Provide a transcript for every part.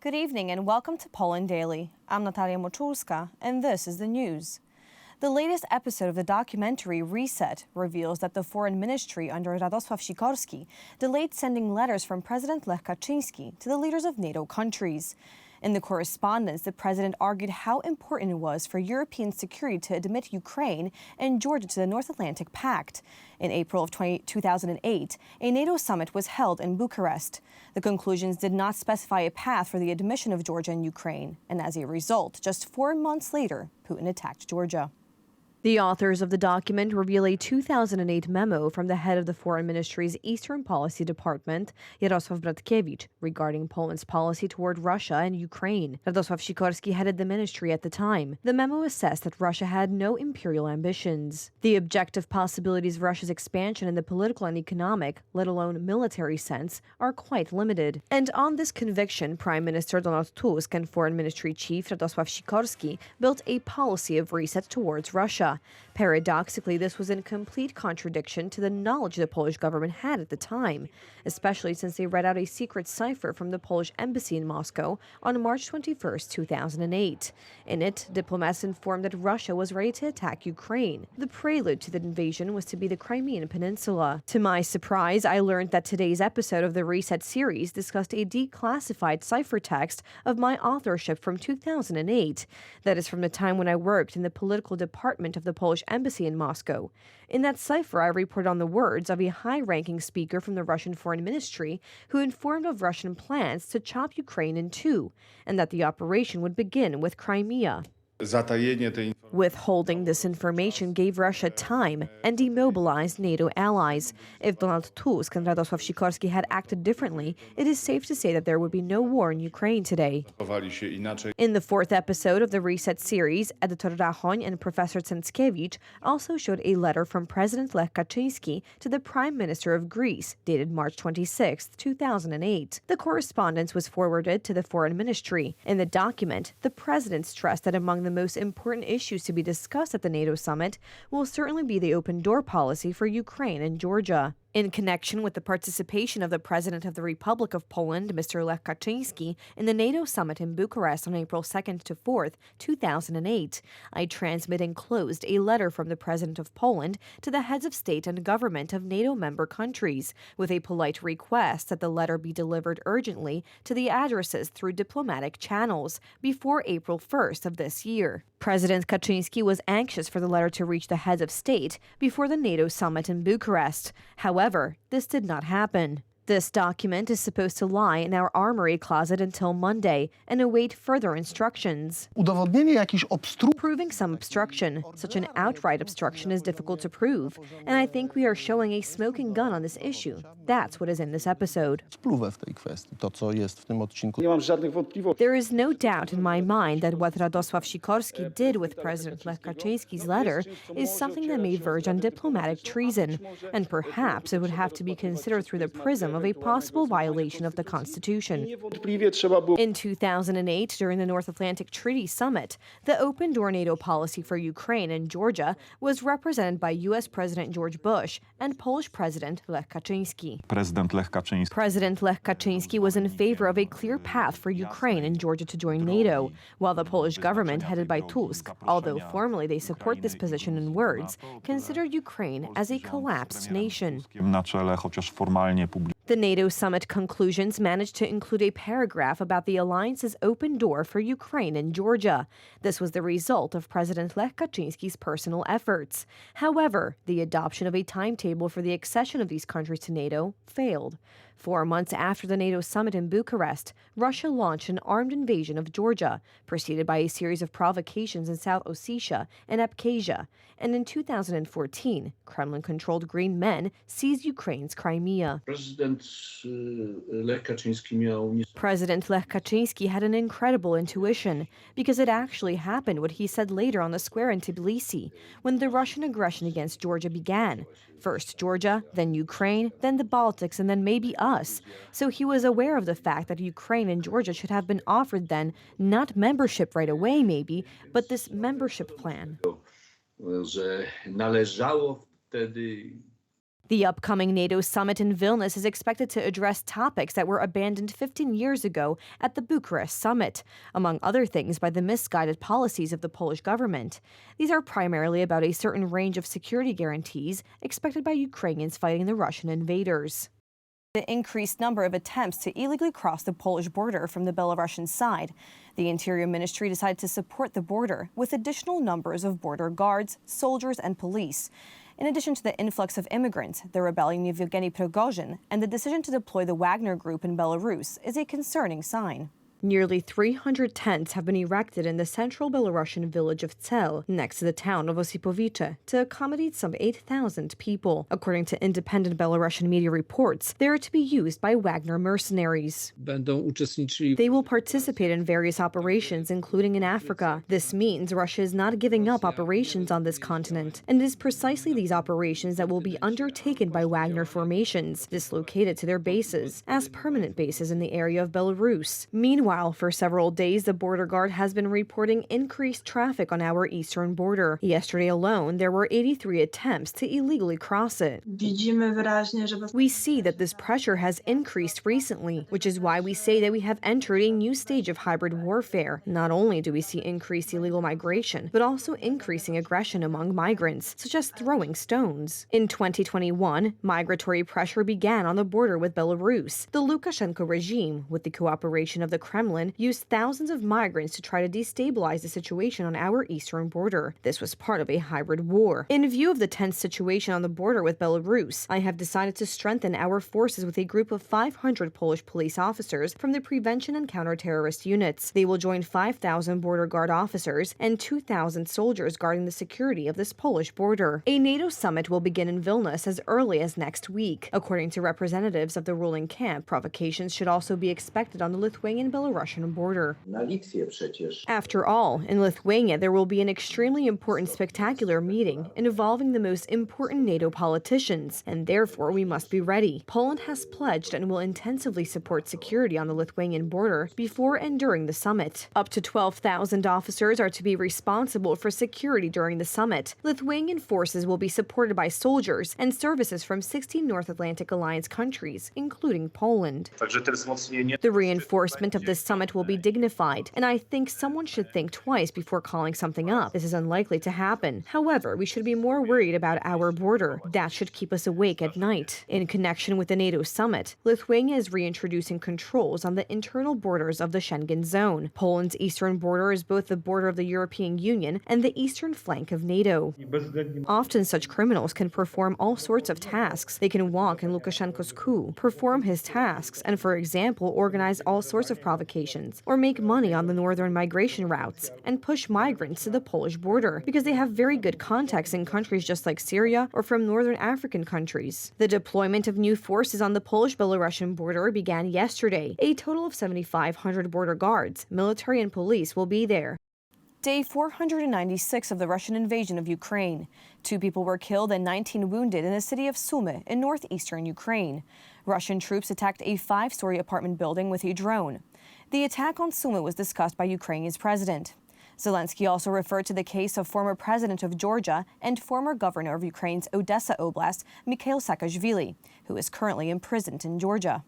Good evening and welcome to Poland Daily. I'm Natalia Moczulska, and this is the news. The latest episode of the documentary Reset reveals that the foreign ministry under Radosław Sikorski delayed sending letters from President Lech Kaczyński to the leaders of NATO countries. In the correspondence, the president argued how important it was for European security to admit Ukraine and Georgia to the North Atlantic Pact. In April of 2008, a NATO summit was held in Bucharest. The conclusions did not specify a path for the admission of Georgia and Ukraine, and as a result, just 4 months later, Putin attacked Georgia. The authors of the document reveal a 2008 memo from the head of the Foreign Ministry's Eastern Policy Department, Jarosław Bratkiewicz, regarding Poland's policy toward Russia and Ukraine. Radosław Sikorski headed the ministry at the time. The memo assessed that Russia had no imperial ambitions. The objective possibilities of Russia's expansion in the political and economic, let alone military sense, are quite limited. And on this conviction, Prime Minister Donald Tusk and Foreign Ministry Chief Radosław Sikorski built a policy of reset towards Russia. Paradoxically, this was in complete contradiction to the knowledge the Polish government had at the time, especially since they read out a secret cipher from the Polish embassy in Moscow on March 21, 2008. In it, diplomats informed that Russia was ready to attack Ukraine. The prelude to the invasion was to be the Crimean Peninsula. To my surprise, I learned that today's episode of the Reset series discussed a declassified ciphertext of my authorship from 2008. That is from the time when I worked in the political department of the Polish embassy in Moscow. In that cipher, I reported on the words of a high-ranking speaker from the Russian Foreign Ministry who informed of Russian plans to chop Ukraine in two, and that the operation would begin with Crimea. Withholding this information gave Russia time and demobilized NATO allies. If Donald Tusk and Radosław Sikorski had acted differently, it is safe to say that there would be no war in Ukraine today. In the fourth episode of the Reset series, Editor Rachoń and Professor Cęckiewicz also showed a letter from President Lech Kaczyński to the Prime Minister of Greece, dated March 26, 2008. The correspondence was forwarded to the Foreign Ministry. In the document, the president stressed that among the most important issues to be discussed at the NATO summit will certainly be the open door policy for Ukraine and Georgia. In connection with the participation of the President of the Republic of Poland, Mr. Lech Kaczyński, in the NATO summit in Bucharest on April 2nd to 4th, 2008, I transmit enclosed a letter from the President of Poland to the heads of state and government of NATO member countries, with a polite request that the letter be delivered urgently to the addresses through diplomatic channels before April 1st of this year. President Kaczyński was anxious for the letter to reach the heads of state before the NATO summit in Bucharest. However, this did not happen. This document is supposed to lie in our armory closet until Monday and await further instructions. Proving some obstruction, such an outright obstruction, is difficult to prove, and I think we are showing a smoking gun on this issue. That's what is in this episode. There is no doubt in my mind that what Radosław Sikorski did with President Lech Kaczyński's letter is something that may verge on diplomatic treason, and perhaps it would have to be considered through the prism of a possible violation of the Constitution. In 2008, during the North Atlantic Treaty Summit, the open-door NATO policy for Ukraine and Georgia was represented by U.S. President George Bush and Polish President Lech Kaczyński. President Lech Kaczyński was in favor of a clear path for Ukraine and Georgia to join NATO, while the Polish government, headed by Tusk, although formally they support this position in words, considered Ukraine as a collapsed nation. The NATO summit conclusions managed to include a paragraph about the alliance's open door for Ukraine and Georgia. This was the result of President Lech Kaczyński's personal efforts. However, the adoption of a timetable for the accession of these countries to NATO failed. 4 months after the NATO summit in Bucharest, Russia launched an armed invasion of Georgia, preceded by a series of provocations in South Ossetia and Abkhazia. And in 2014, Kremlin-controlled Green Men seized Ukraine's Crimea. President Lech Kaczyński had an incredible intuition, because it actually happened what he said later on the square in Tbilisi, when the Russian aggression against Georgia began. First Georgia, then Ukraine, then the Baltics, and then maybe us. So he was aware of the fact that Ukraine and Georgia should have been offered then, not membership right away maybe, but this membership plan. The upcoming NATO summit in Vilnius is expected to address topics that were abandoned 15 years ago at the Bucharest summit, among other things by the misguided policies of the Polish government. These are primarily about a certain range of security guarantees expected by Ukrainians fighting the Russian invaders. The increased number of attempts to illegally cross the Polish border from the Belarusian side. The Interior Ministry decided to support the border with additional numbers of border guards, soldiers, and police. In addition to the influx of immigrants, the rebellion of Yevgeny Prigozhin and the decision to deploy the Wagner Group in Belarus is a concerning sign. Nearly 300 tents have been erected in the central Belarusian village of Cel, next to the town of Osipovice, to accommodate some 8,000 people. According to independent Belarusian media reports, they are to be used by Wagner mercenaries. They will participate in various operations, including in Africa. This means Russia is not giving up operations on this continent, and it is precisely these operations that will be undertaken by Wagner formations, dislocated to their bases, as permanent bases in the area of Belarus. Meanwhile, for several days, the border guard has been reporting increased traffic on our eastern border. Yesterday alone, there were 83 attempts to illegally cross it. We see that this pressure has increased recently, which is why we say that we have entered a new stage of hybrid warfare. Not only do we see increased illegal migration, but also increasing aggression among migrants, such as throwing stones. In 2021, migratory pressure began on the border with Belarus. The Lukashenko regime, with the cooperation of the Kremlin, used thousands of migrants to try to destabilize the situation on our eastern border. This was part of a hybrid war. In view of the tense situation on the border with Belarus, I have decided to strengthen our forces with a group of 500 Polish police officers from the prevention and counter-terrorist units. They will join 5,000 border guard officers and 2,000 soldiers guarding the security of this Polish border. A NATO summit will begin in Vilnius as early as next week. According to representatives of the ruling camp, provocations should also be expected on the Lithuanian-Belarusian border. After all, in Lithuania, there will be an extremely important spectacular meeting involving the most important NATO politicians, and therefore we must be ready. Poland has pledged and will intensively support security on the Lithuanian border before and during the summit. Up to 12,000 officers are to be responsible for security during the summit. Lithuanian forces will be supported by soldiers and services from 16 North Atlantic Alliance countries, including Poland. The reinforcement of this summit will be dignified, and I think someone should think twice before calling something up. This is unlikely to happen. However, we should be more worried about our border. That should keep us awake at night. In connection with the NATO summit, Lithuania is reintroducing controls on the internal borders of the Schengen zone. Poland's eastern border is both the border of the European Union and the eastern flank of NATO. Often such criminals can perform all sorts of tasks. They can walk in Lukashenko's coup, perform his tasks, and for example, organize all sorts of provocations, or make money on the northern migration routes, and push migrants to the Polish border, because they have very good contacts in countries just like Syria or from northern African countries. The deployment of new forces on the Polish-Belarusian border began yesterday. A total of 7,500 border guards, military and police will be there. Day 496 of the Russian invasion of Ukraine. 2 people were killed and 19 wounded in the city of Sumy in northeastern Ukraine. Russian troops attacked a 5-story apartment building with a drone. The attack on Sumy was discussed by Ukraine's president. Zelensky also referred to the case of former president of Georgia and former governor of Ukraine's Odessa Oblast, Mikhail Saakashvili, who is currently imprisoned in Georgia.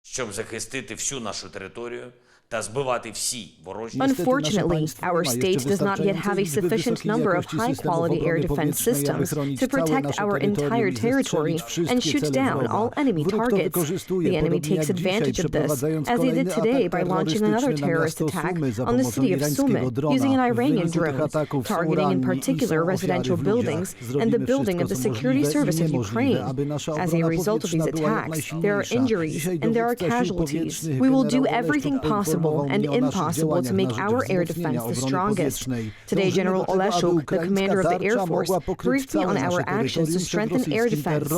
Щоб захистити всю нашу територію та збивати всі ворожі. Unfortunately, our state does not yet have a sufficient number of high-quality air defense systems to protect our entire territory and shoot down all enemy targets. The enemy takes advantage of this, as they did today by launching another terrorist attack on the city of Sumy using an Iranian drone, targeting in particular residential buildings and the building of the security service of Ukraine. As a result of these attacks, there are injuries and there are casualties. We will do everything possible and impossible to make our air defense the strongest. Today, General Oleshuk, the commander of the Air Force, briefed me on our actions to strengthen air defense.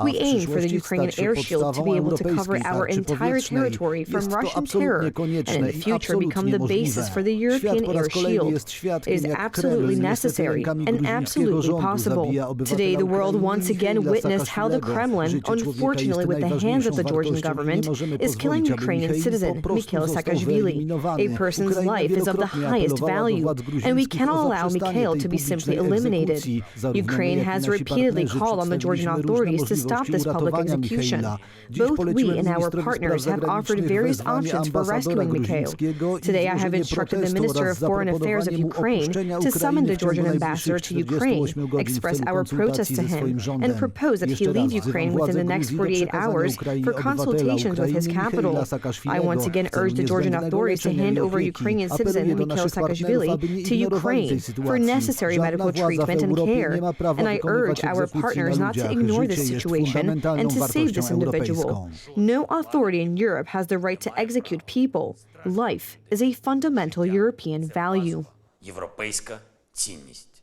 We aim for the Ukrainian air shield to be able to cover our entire territory from Russian terror and in the future become the basis for the European air shield. It is absolutely necessary and absolutely possible. Today, the world once again witnessed how the Kremlin, unfortunately with the hands of the Georgian government, is killing Ukrainian citizen Mikhail Saakashvili. Saakashvili. A person's life is of the highest value, and we cannot allow Mikhail to be simply eliminated. Ukraine has repeatedly called on the Georgian authorities to stop this public execution. Both we and our partners have offered various options for rescuing Mikhail. Today, I have instructed the Minister of Foreign Affairs of Ukraine to summon the Georgian ambassador to Ukraine, express our protest to him, and propose that he leave Ukraine within the next 48 hours for consultations with his capital. I once again urge the Georgian authorities to hand over Ukrainian citizen Mikhail Saakashvili to Ukraine for necessary medical treatment and care, and I urge our partners not to ignore this situation and to save this individual. No authority in Europe has the right to execute people. Life is a fundamental European value. Європейська цінність.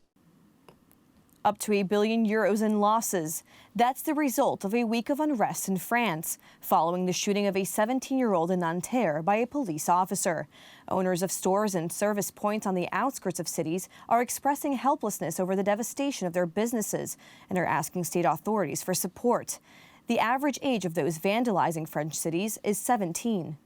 Up to €1 billion in losses. That's the result of a week of unrest in France, following the shooting of a 17-year-old in Nanterre by a police officer. Owners of stores and service points on the outskirts of cities are expressing helplessness over the devastation of their businesses and are asking state authorities for support. The average age of those vandalizing French cities is 17.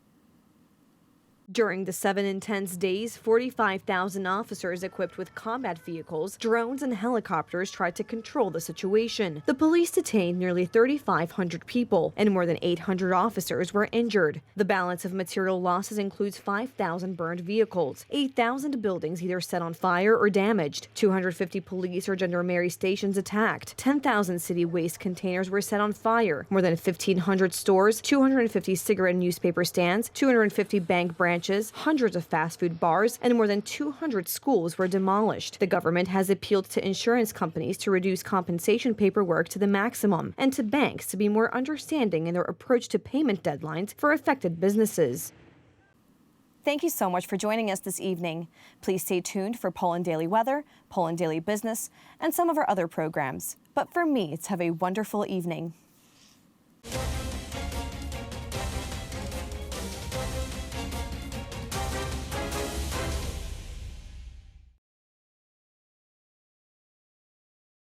During the 7 intense days, 45,000 officers equipped with combat vehicles, drones, and helicopters tried to control the situation. The police detained nearly 3,500 people, and more than 800 officers were injured. The balance of material losses includes 5,000 burned vehicles, 8,000 buildings either set on fire or damaged, 250 police or gendarmerie stations attacked, 10,000 city waste containers were set on fire, more than 1,500 stores, 250 cigarette and newspaper stands, 250 bank branches, hundreds of fast food bars, and more than 200 schools were demolished. The government has appealed to insurance companies to reduce compensation paperwork to the maximum and to banks to be more understanding in their approach to payment deadlines for affected businesses. Thank you so much for joining us this evening. Please stay tuned for Poland Daily Weather, Poland Daily Business, and some of our other programs. But for me, it's have a wonderful evening.